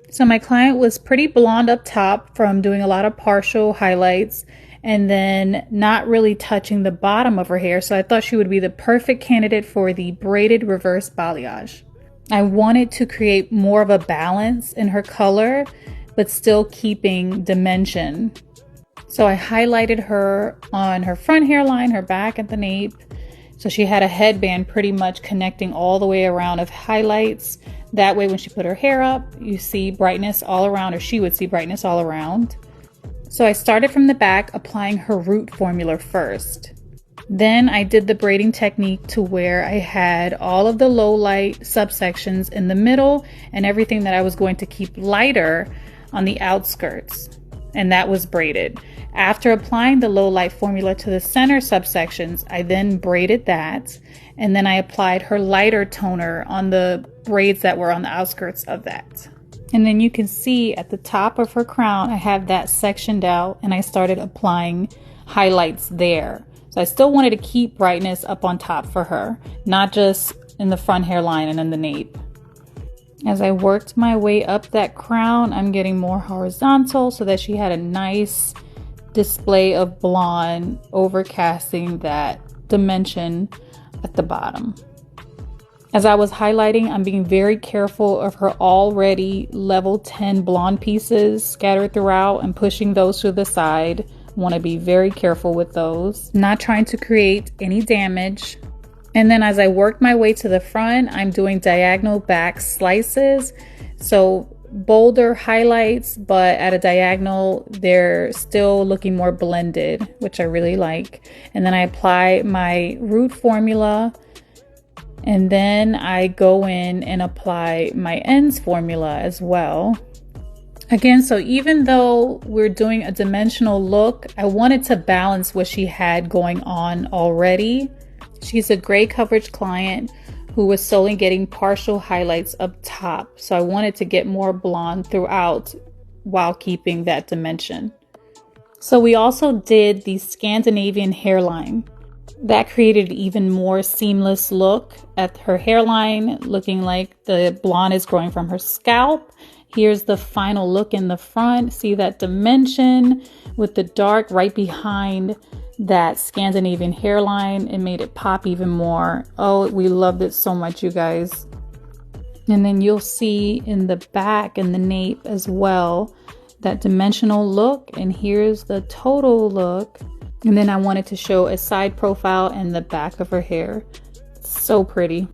So my client was pretty blonde up top from doing a lot of partial highlights and then not really touching the bottom of her hair. So I thought she would be the perfect candidate for the braided reverse balayage. I wanted to create more of a balance in her color, but still keeping dimension. So I highlighted her on her front hairline, her back at the nape. So she had a headband pretty much connecting all the way around of highlights. That way when she put her hair up, you see brightness all around, or she would see brightness all around. So I started from the back, applying her root formula first. Then I did the braiding technique to where I had all of the low light subsections in the middle and everything that I was going to keep lighter on the outskirts. And that was braided. After applying the low light formula to the center subsections, I then braided that. And then I applied her lighter toner on the braids that were on the outskirts of that. And then you can see at the top of her crown, I have that sectioned out and I started applying highlights there. So I still wanted to keep brightness up on top for her, not just in the front hairline and in the nape. As I worked my way up that crown, I'm getting more horizontal so that she had a nice display of blonde overcasting that dimension at the bottom. As I was highlighting, I'm being very careful of her already level 10 blonde pieces scattered throughout and pushing those to the side. Want to be very careful with those, not trying to create any damage. And then as I work my way to the front, I'm doing diagonal back slices. So bolder highlights, but at a diagonal, they're still looking more blended, which I really like. And then I apply my root formula. And then I go in and apply my ends formula as well. Again, so even though we're doing a dimensional look, I wanted to balance what she had going on already. She's a gray coverage client who was solely getting partial highlights up top. So I wanted to get more blonde throughout while keeping that dimension. So we also did the Scandinavian hairline. That created an even more seamless look at her hairline, looking like the blonde is growing from her scalp. Here's the final look in the front. See that dimension with the dark right behind that Scandinavian hairline. It made it pop even more. Oh, we loved it so much, you guys. And then you'll see in the back and the nape as well, that dimensional look. And here's the total look. And then I wanted to show a side profile and the back of her hair. So pretty.